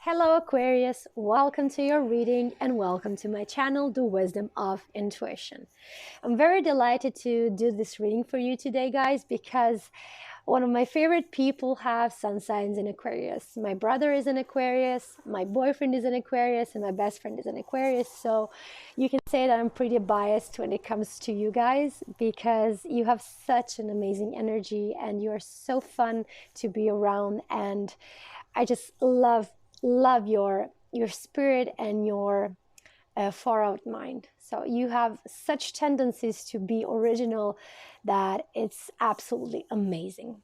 Hello Aquarius, welcome to your reading and welcome to my channel, The Wisdom of Intuition. I'm very delighted to do this reading for you today, guys, because one of my favorite people have sun signs in Aquarius. My brother is an Aquarius, my boyfriend is an Aquarius, and my best friend is an Aquarius. So you can say that I'm pretty biased when it comes to you guys because you have such an amazing energy and you're so fun to be around, and I just love your spirit and your far out mind. So you have such tendencies to be original that it's absolutely amazing.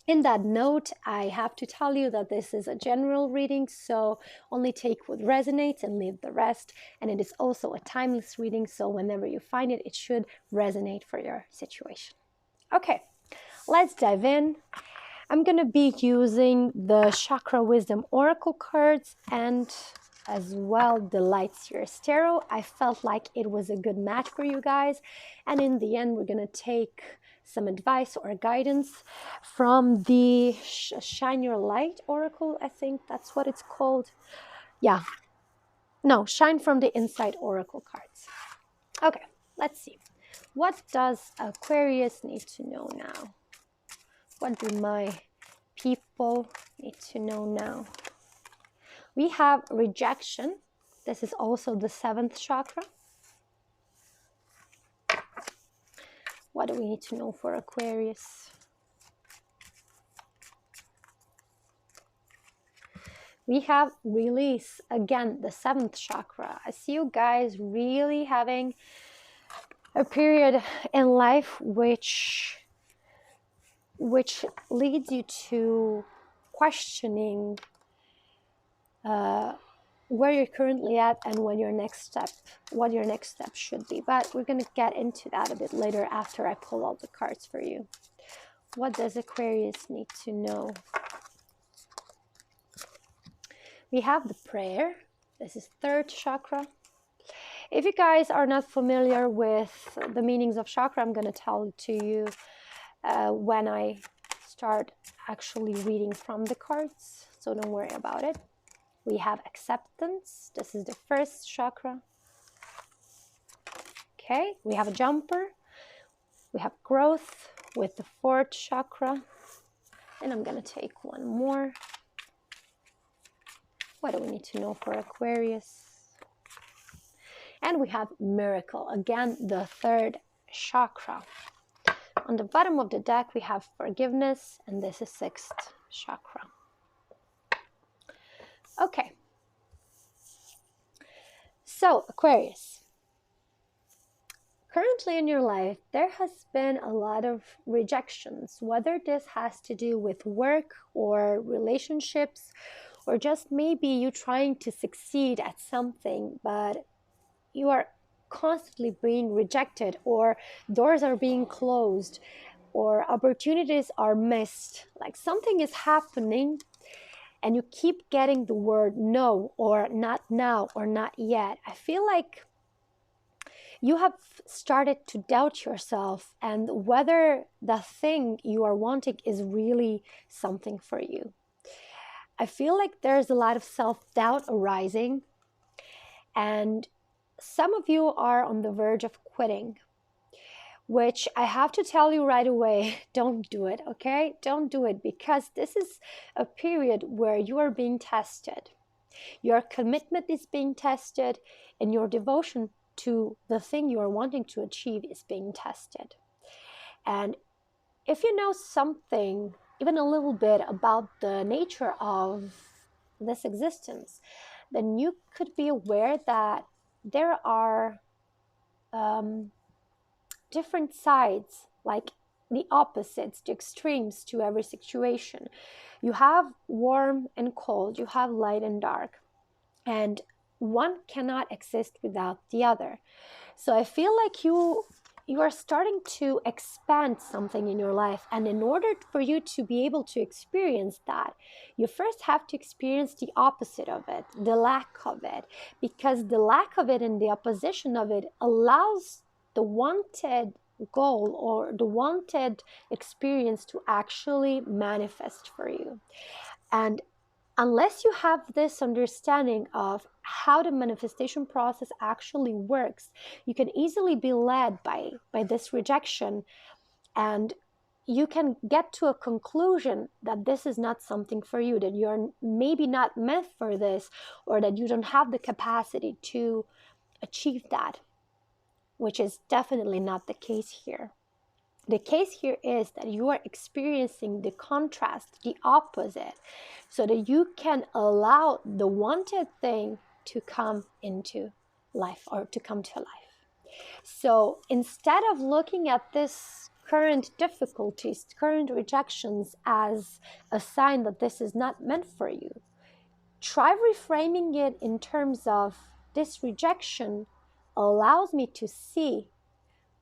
In that note, I have to tell you that this is a general reading, so only take what resonates and leave the rest. And it is also a timeless reading, so whenever you find it, it should resonate for your situation. Okay, let's dive in. I'm going to be using the Chakra Wisdom Oracle cards and as well the Light Series Tarot. I felt like it was a good match for you guys. And in the end, we're going to take some advice or guidance from the Shine Your Light Oracle. I think that's what it's called. Yeah. No, Shine from the Inside Oracle cards. Okay, let's see. What does Aquarius need to know now? What do my people need to know now? We have rejection. This is also the 7th chakra. What do we need to know for Aquarius? We have release. Again, the 7th chakra. I see you guys really having a period in life which leads you to questioning where you're currently at and what your next step should be. But we're going to get into that a bit later after I pull out the cards for you. What does Aquarius need to know? We have the prayer. This is 3rd chakra. If you guys are not familiar with the meanings of chakra, I'm going to tell it to you when I start actually reading from the cards, so don't worry about it. We have acceptance. This is the 1st chakra. Okay, we have a jumper. We have growth with the 4th chakra. And I'm going to take one more. What do we need to know for Aquarius? And we have miracle. Again, the 3rd chakra. On the bottom of the deck, we have forgiveness, and this is 6th chakra. Okay. So, Aquarius. Currently in your life, there has been a lot of rejections, whether this has to do with work or relationships, or just maybe you trying to succeed at something, but you are constantly being rejected, or doors are being closed, or opportunities are missed. Like something is happening and you keep getting the word no, or not now, or not yet. I feel like you have started to doubt yourself and whether the thing you are wanting is really something for you. I feel like there's a lot of self-doubt arising, and some of you are on the verge of quitting, which I have to tell you right away, don't do it, okay? Don't do it, because this is a period where you are being tested. Your commitment is being tested, and your devotion to the thing you are wanting to achieve is being tested. And if you know something, even a little bit, about the nature of this existence, then you could be aware that there are different sides, like the opposites, the extremes to every situation. You have warm and cold, you have light and dark, and one cannot exist without the other. So I feel like you are starting to expand something in your life, and in order for you to be able to experience that, you first have to experience the opposite of it, the lack of it, because the lack of it and the opposition of it allows the wanted goal or the wanted experience to actually manifest for you. And unless you have this understanding of how the manifestation process actually works, you can easily be led by this rejection, and you can get to a conclusion that this is not something for you, that you're maybe not meant for this, or that you don't have the capacity to achieve that, which is definitely not the case here. The case here is that you are experiencing the contrast, the opposite, so that you can allow the wanted thing to come into life, or to come to life. So instead of looking at this current difficulties, current rejections as a sign that this is not meant for you, try reframing it in terms of, this rejection allows me to see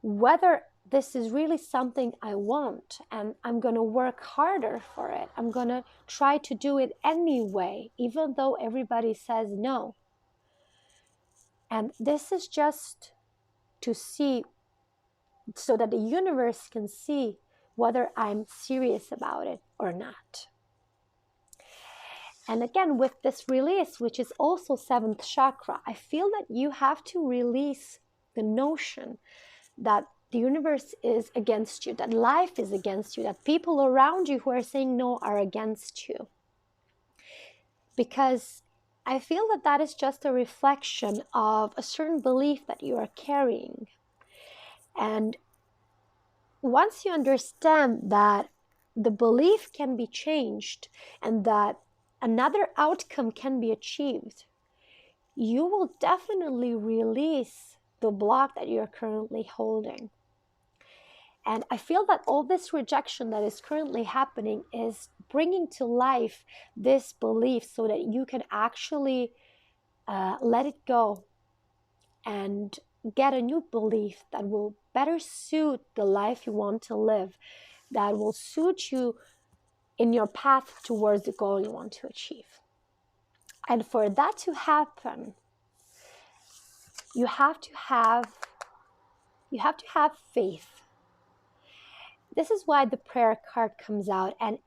whether this is really something I want, and I'm going to work harder for it. I'm going to try to do it anyway, even though everybody says no. And this is just to see, so that the universe can see whether I'm serious about it or not. And again, with this release, which is also 7th chakra, I feel that you have to release the notion that the universe is against you, that life is against you, that people around you who are saying no are against you. Because I feel that that is just a reflection of a certain belief that you are carrying. And once you understand that the belief can be changed and that another outcome can be achieved, you will definitely release the block that you're currently holding. And I feel that all this rejection that is currently happening is bringing to life this belief, so that you can actually let it go and get a new belief that will better suit the life you want to live, that will suit you in your path towards the goal you want to achieve. And for that to happen, you have to have faith. This is why the prayer card comes out, and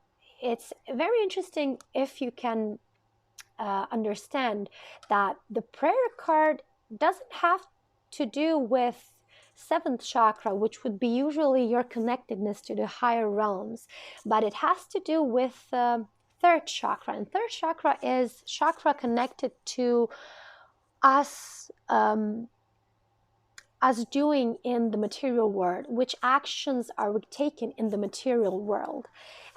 it's very interesting if you can understand that the prayer card doesn't have to do with 7th chakra, which would be usually your connectedness to the higher realms, but it has to do with 3rd chakra. And 3rd chakra is chakra connected to us doing in the material world, which actions are we taken in the material world.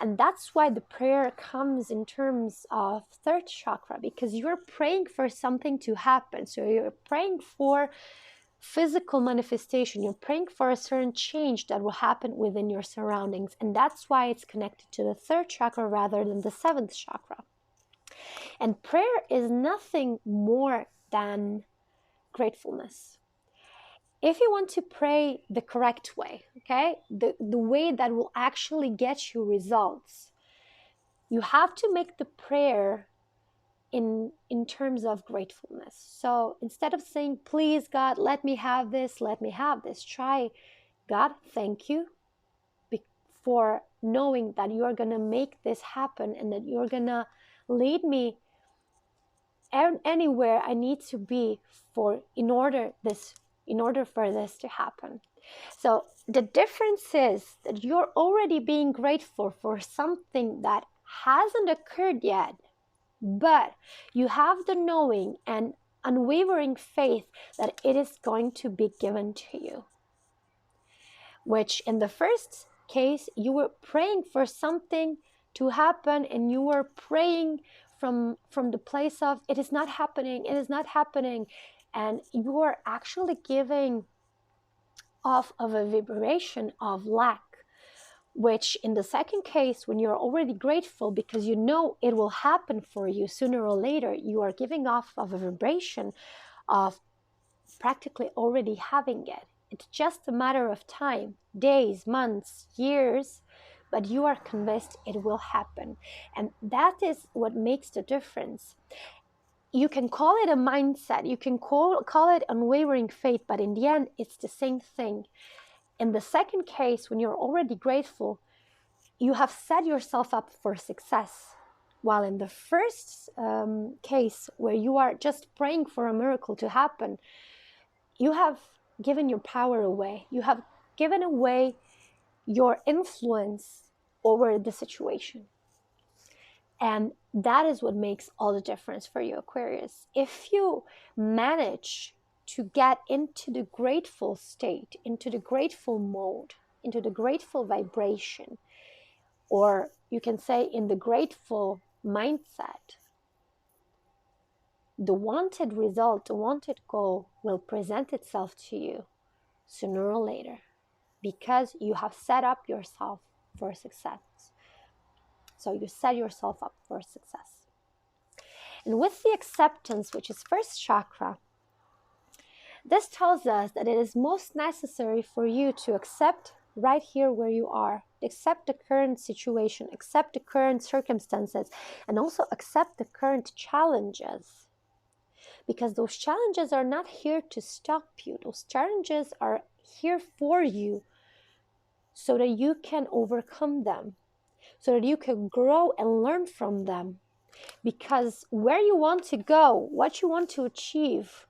And that's why the prayer comes in terms of 3rd chakra, because you're praying for something to happen. So you're praying for physical manifestation, you're praying for a certain change that will happen within your surroundings, and that's why it's connected to the 3rd chakra rather than the 7th chakra. And prayer is nothing more than gratefulness. If you want to pray the correct way, okay, the way that will actually get you results, you have to make the prayer in terms of gratefulness. So instead of saying, please God, let me have this, try, God, thank you for knowing that you're going to make this happen, and that you're going to lead me anywhere I need to be in order for this to happen. So the difference is that you're already being grateful for something that hasn't occurred yet, but you have the knowing and unwavering faith that it is going to be given to you. Which in the first case, you were praying for something to happen, and you were praying from the place of, it is not happening, and you are actually giving off of a vibration of lack. Which in the second case, when you're already grateful because you know it will happen for you sooner or later, you are giving off of a vibration of practically already having it. It's just a matter of time, days, months, years, but you are convinced it will happen. And that is what makes the difference. You can call it a mindset, you can call it unwavering faith, but in the end, it's the same thing. In the second case, when you're already grateful, you have set yourself up for success. While in the first case, where you are just praying for a miracle to happen, you have given your power away. You have given away your influence over the situation. And that is what makes all the difference for you, Aquarius. If you manage to get into the grateful state, into the grateful mode, into the grateful vibration, or you can say in the grateful mindset, the wanted result, the wanted goal will present itself to you sooner or later, because you have set up yourself for success. So you set yourself up for success. And with the acceptance, which is first chakra, this tells us that it is most necessary for you to accept right here where you are, accept the current situation, accept the current circumstances, and also accept the current challenges. Because those challenges are not here to stop you. Those challenges are here for you so that you can overcome them, so that you can grow and learn from them. Because where you want to go, what you want to achieve,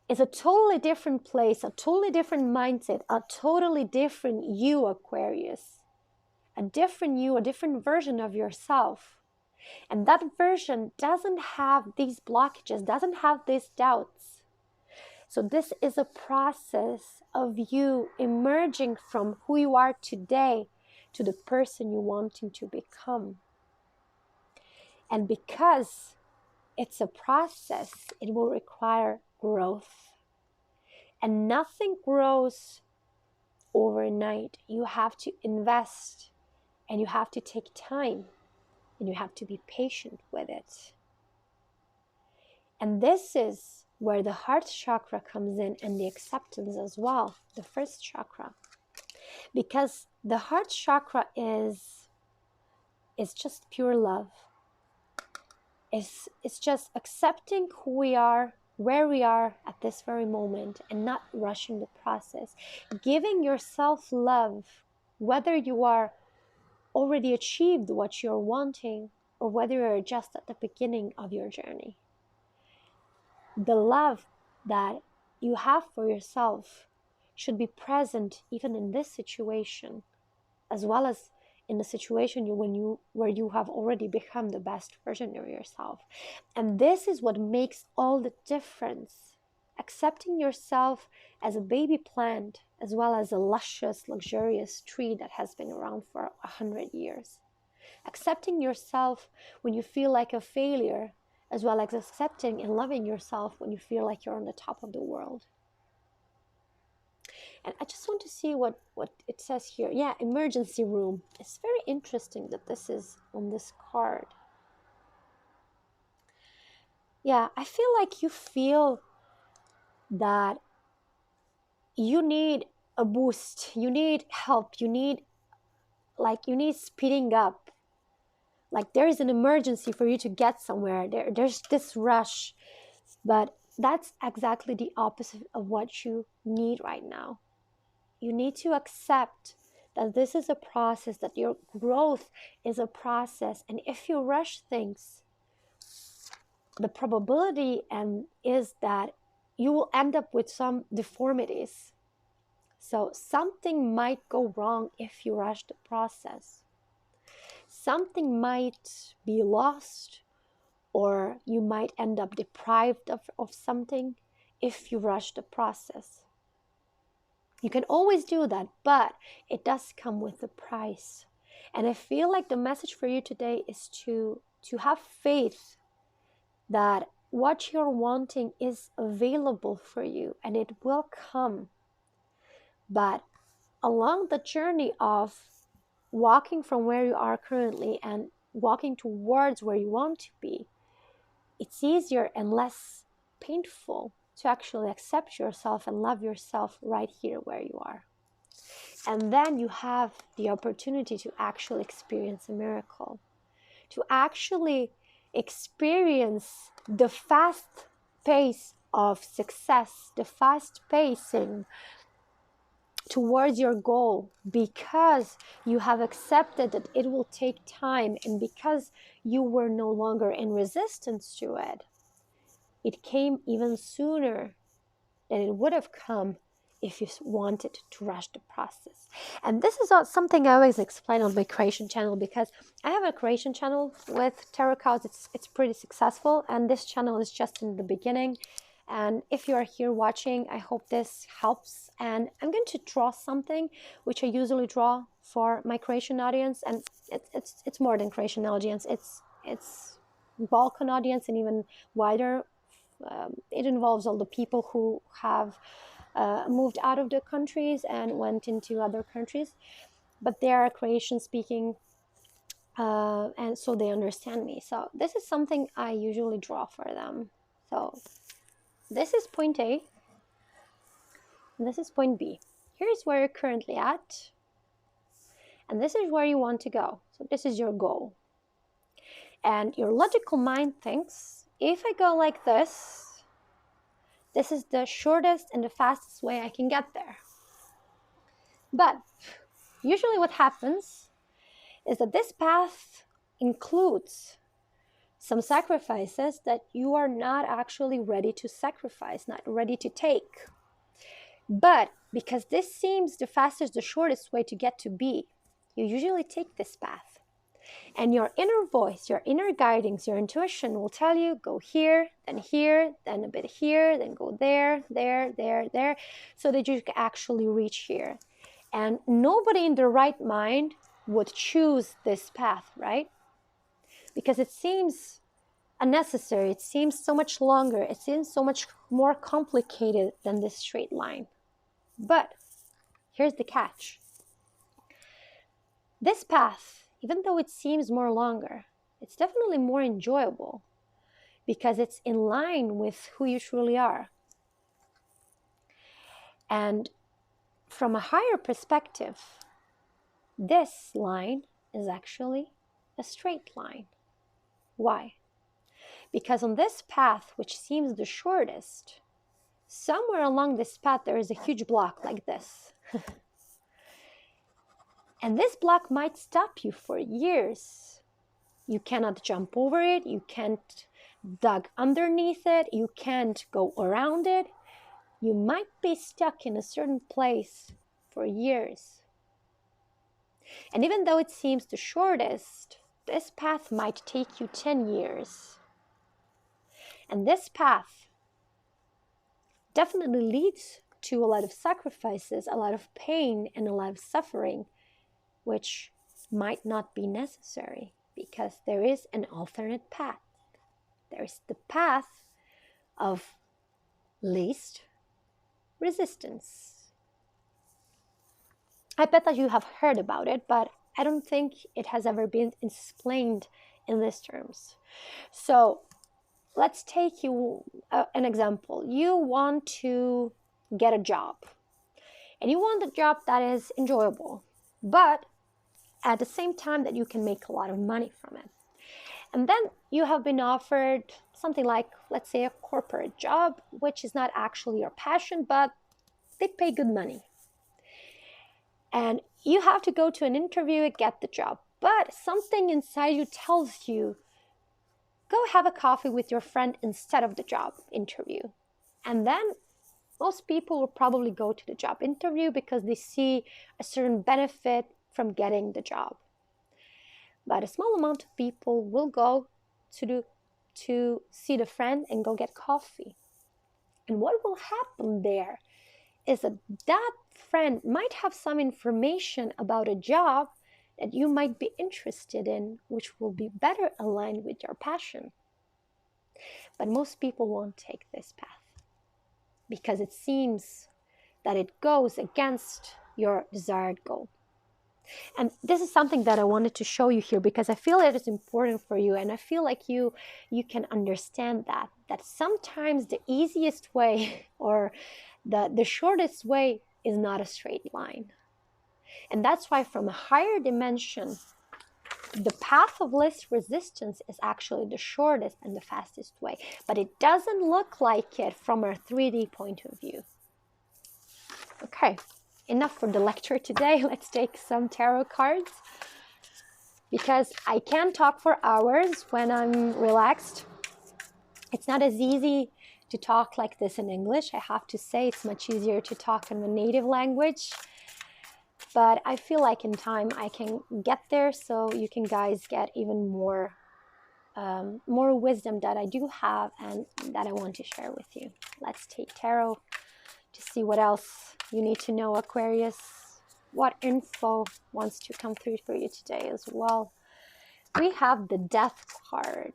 is a totally different place, a totally different mindset, a totally different you, Aquarius. A different you, a different version of yourself. And that version doesn't have these blockages, doesn't have these doubts. So this is a process of you emerging from who you are today to the person you wanting to become. And because it's a process, it will require growth. And nothing grows overnight. You have to invest, and you have to take time, and you have to be patient with it. And this is where the heart chakra comes in, and the acceptance as well, the first chakra. Because the heart chakra is just pure love. It's just accepting who we are, where we are at this very moment, and not rushing the process. Giving yourself love, whether you are already achieved what you're wanting, or whether you're just at the beginning of your journey. The love that you have for yourself should be present even in this situation, as well as in the situation where you have already become the best version of yourself. And this is what makes all the difference. Accepting yourself as a baby plant, as well as a luscious, luxurious tree that has been around for 100 years. Accepting yourself when you feel like a failure, as well as accepting and loving yourself when you feel like you're on the top of the world. And I just want to see what it says here. Yeah, emergency room. It's very interesting that this is on this card. Yeah, I feel like you feel that you need a boost. You need help. You need speeding up. Like there is an emergency for you to get somewhere. There's this rush. But that's exactly the opposite of what you need right now. You need to accept that this is a process, that your growth is a process. And if you rush things, the probability is that you will end up with some deformities. So something might go wrong if you rush the process. Something might be lost, or you might end up deprived of something if you rush the process. You can always do that, but it does come with a price. And I feel like the message for you today is to have faith that what you're wanting is available for you, and it will come. But along the journey of walking from where you are currently and walking towards where you want to be, it's easier and less painful to actually accept yourself and love yourself right here where you are. And then you have the opportunity to actually experience a miracle, to actually experience the fast pace of success, the fast pacing towards your goal, because you have accepted that it will take time, and because you were no longer in resistance to it, it came even sooner than it would have come if you wanted to rush the process. And this is not something I always explain on my creation channel, because I have a creation channel with tarot cards. It's pretty successful, and this channel is just in the beginning. And if you are here watching, I hope this helps. And I'm going to draw something which I usually draw for my creation audience, and it's more than creation audience. It's Balkan audience and even wider. It involves all the people who have moved out of the countries and went into other countries, but they are creation speaking, and so they understand me. So this is something I usually draw for them. So this is point A, and this is point B. Here's where you're currently at, and this is where you want to go. So this is your goal. And your logical mind thinks, if I go like this is the shortest and the fastest way I can get there. But usually what happens is that this path includes some sacrifices that you are not actually ready to sacrifice, not ready to take. But because this seems the fastest, the shortest way to get to B, you usually take this path. And your inner voice, your inner guidings, your intuition will tell you, go here, then a bit here, then go there, there, so that you can actually reach here. And nobody in their right mind would choose this path, right? Because it seems unnecessary, it seems so much longer, it seems so much more complicated than this straight line. But here's the catch. This path, even though it seems more longer, it's definitely more enjoyable, because it's in line with who you truly are. And from a higher perspective, this line is actually a straight line. Why? Because on this path, which seems the shortest, somewhere along this path there is a huge block like this. And this block might stop you for years. You cannot jump over it, you can't dig underneath it, you can't go around it. You might be stuck in a certain place for years. And even though it seems the shortest, this path might take you 10 years. And this path definitely leads to a lot of sacrifices, a lot of pain, and a lot of suffering, which might not be necessary, because there is an alternate path. There's the path of least resistance. I bet that you have heard about it, but I don't think it has ever been explained in these terms. So let's take you an example. You want to get a job, and you want a job that is enjoyable, but at the same time that you can make a lot of money from it. And then you have been offered something like, let's say, a corporate job, which is not actually your passion, but they pay good money. And you have to go to an interview and get the job. But something inside you tells you, go have a coffee with your friend instead of the job interview. And then most people will probably go to the job interview because they see a certain benefit from getting the job. But a small amount of people will go to see the friend and go get coffee. And what will happen there is that friend might have some information about a job that you might be interested in, which will be better aligned with your passion. But most people won't take this path because it seems that it goes against your desired goal. And this is something that I wanted to show you here because I feel it is important for you, and I feel like you can understand that sometimes the easiest way or the shortest way is not a straight line. And that's why from a higher dimension, the path of least resistance is actually the shortest and the fastest way, but it doesn't look like it from a 3D point of view. Okay, enough for the lecture today. Let's take some tarot cards, because I can talk for hours when I'm relaxed. It's not as easy to talk like this in English. I have to say it's much easier to talk in the native language. But I feel like in time I can get there, so you can guys get even more wisdom that I do have and that I want to share with you. Let's take tarot to see what else you need to know, Aquarius. What info wants to come through for you today as well. We have the Death card,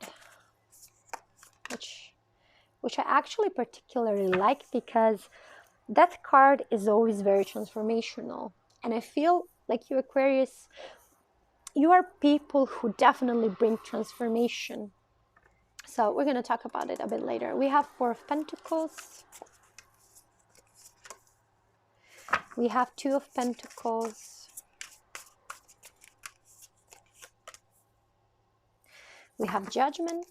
which I actually particularly like, because Death card is always very transformational. And I feel like you, Aquarius, you are people who definitely bring transformation. So we're going to talk about it a bit later. We have Four of Pentacles. We have Two of Pentacles. We have Judgment.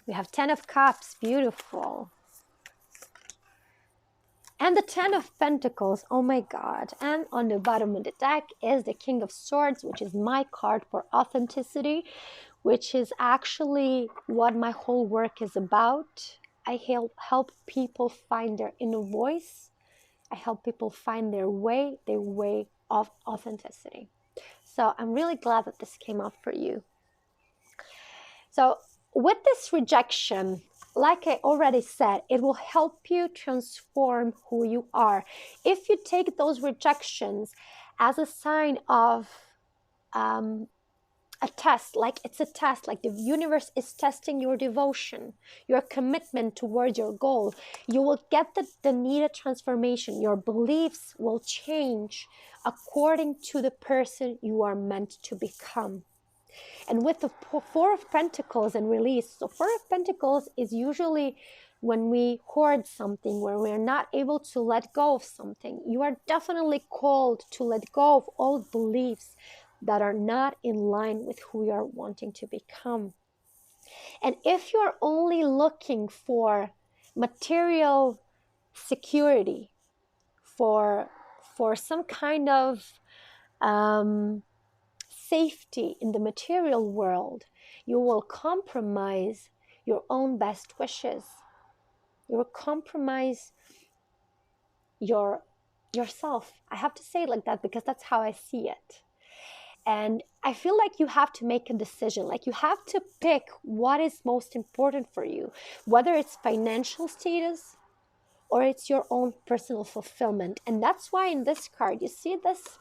We have Ten of Cups, beautiful. And the Ten of Pentacles, oh my God. And on the bottom of the deck is the King of Swords, which is my card for authenticity, which is actually what my whole work is about. I help people find their inner voice. I help people find their way of authenticity. So I'm really glad that this came up for you. So with this rejection, like I already said, it will help you transform who you are. If you take those rejections as a sign of a test, like it's a test, like the universe is testing your devotion, your commitment towards your goal, you will get the needed transformation. Your beliefs will change according to the person you are meant to become. And with the Four of Pentacles and release, so Four of Pentacles is usually when we hoard something, where we're not able to let go of something. You are definitely called to let go of old beliefs that are not in line with who you are wanting to become. And if you're only looking for material security, for some kind of safety in the material world, you will compromise your own best wishes. You will compromise yourself. I have to say it like that because that's how I see it. And I feel like you have to make a decision. Like you have to pick what is most important for you, whether it's financial status or it's your own personal fulfillment. And that's why in this card, you see this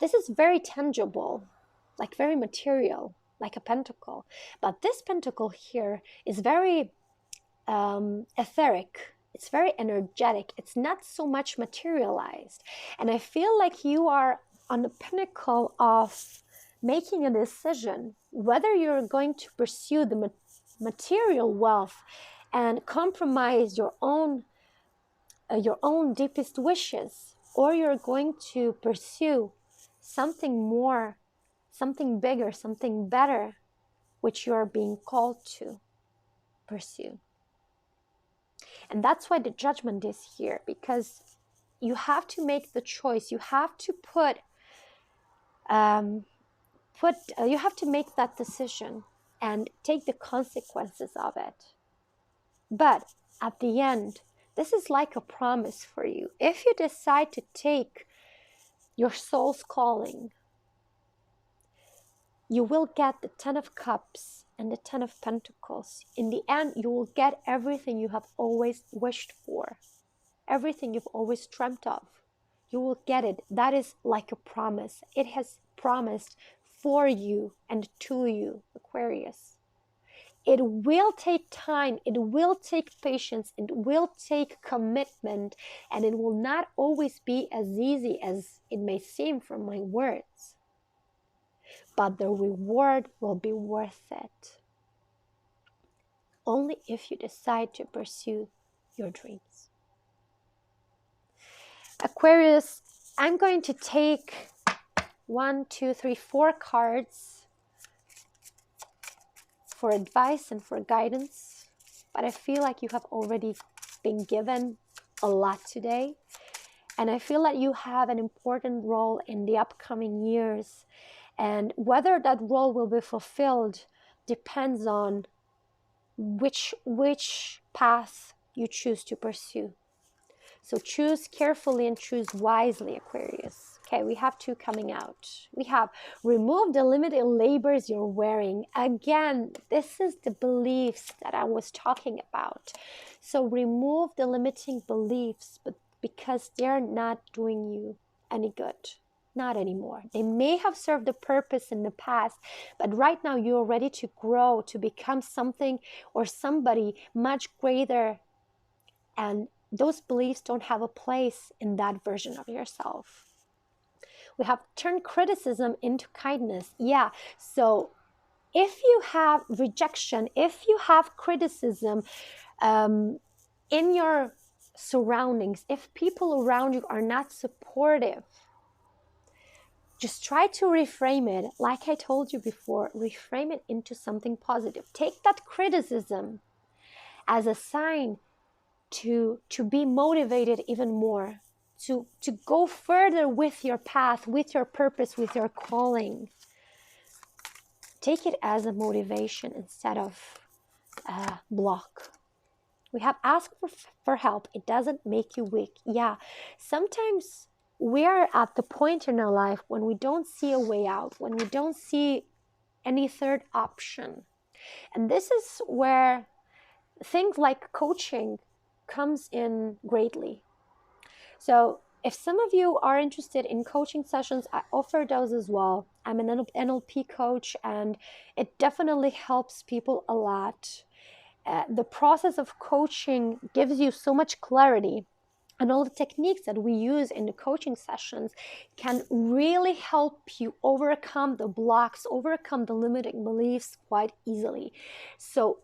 is very tangible, like very material, like a pentacle. But this pentacle here is very etheric. It's very energetic. It's not so much materialized. And I feel like you are on the pinnacle of making a decision whether you're going to pursue the material wealth and compromise your own deepest wishes, or you're going to pursue something more, something bigger, something better, which you're being called to pursue. And that's why the Judgment is here, because you have to make the choice. You have to you have to make that decision and take the consequences of it. But at the end, this is like a promise for you. If you decide to take your soul's calling, you will get the Ten of Cups and the Ten of Pentacles. In the end, you will get everything you have always wished for, everything you've always dreamt of. You will get it. That is like a promise. It has promised for you and to you, Aquarius. It will take time, it will take patience, it will take commitment, and it will not always be as easy as it may seem from my words. But the reward will be worth it. Only if you decide to pursue your dreams. Aquarius, I'm going to take 1, 2, 3, 4 cards for advice and for guidance. but I feel like you have already been given a lot today. And I feel that you have an important role in the upcoming years. And whether that role will be fulfilled depends on which path you choose to pursue. So choose carefully and choose wisely, Aquarius. Okay, we have two coming out. We have remove the limited labels you're wearing. Again, this is the beliefs that I was talking about. So remove the limiting beliefs, but because they're not doing you any good. Not anymore. They may have served a purpose in the past, but right now you're ready to grow, to become something or somebody much greater, and those beliefs don't have a place in that version of yourself. We have turned criticism into kindness. Yeah, so if you have rejection, if you have criticism in your surroundings, if people around you are not supportive, just try to reframe it. Like I told you before, reframe it into something positive. Take that criticism as a sign to be motivated even more, to go further with your path, with your purpose, with your calling. Take it as a motivation instead of a block. We have asked for help. It doesn't make you weak. Yeah, sometimes we're at the point in our life when we don't see a way out, when we don't see any third option. And this is where things like coaching comes in greatly. So if some of you are interested in coaching sessions, I offer those as well. I'm an NLP coach, and it definitely helps people a lot. The process of coaching gives you so much clarity, and all the techniques that we use in the coaching sessions can really help you overcome the blocks, overcome the limiting beliefs quite easily. So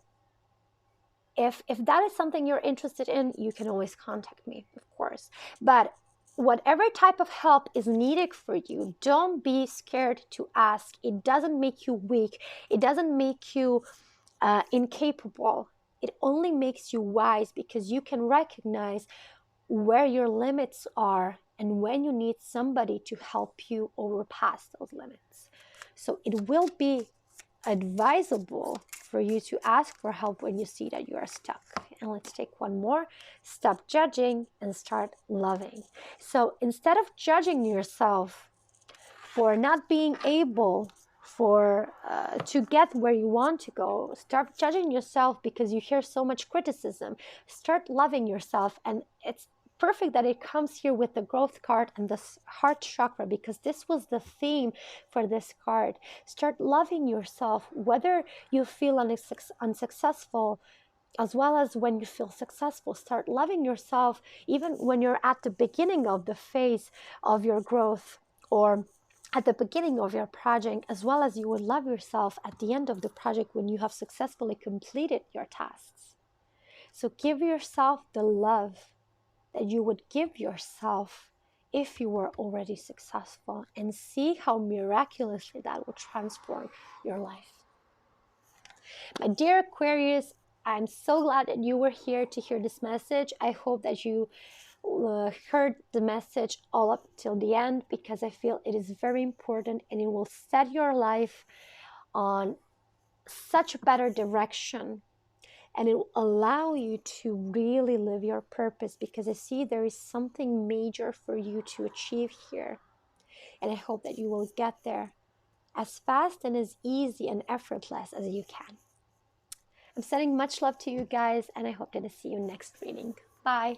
if that is something you're interested in, you can always contact me, of course. But whatever type of help is needed for you, don't be scared to ask. It doesn't make you weak. It doesn't make you incapable. It only makes you wise, because you can recognize where your limits are and when you need somebody to help you overpass those limits. So it will be advisable for you to ask for help when you see that you are stuck. And let's take one more. Stop judging and start loving. So instead of judging yourself for not being able to get where you want to go, start judging yourself because you hear so much criticism. Start loving yourself. And it's perfect that it comes here with the growth card and the heart chakra, because this was the theme for this card. Start loving yourself, whether you feel unsuccessful as well as when you feel successful. Start loving yourself even when you're at the beginning of the phase of your growth, or at the beginning of your project, as well as you would love yourself at the end of the project when you have successfully completed your tasks. So give yourself the love that you would give yourself if you were already successful, and see how miraculously that will transform your life. My dear Aquarius, I'm so glad that you were here to hear this message. I hope that you heard the message all up till the end, because I feel it is very important, and it will set your life on such a better direction. And it will allow you to really live your purpose, because I see there is something major for you to achieve here. And I hope that you will get there as fast and as easy and effortless as you can. I'm sending much love to you guys, and I hope to see you next reading. Bye.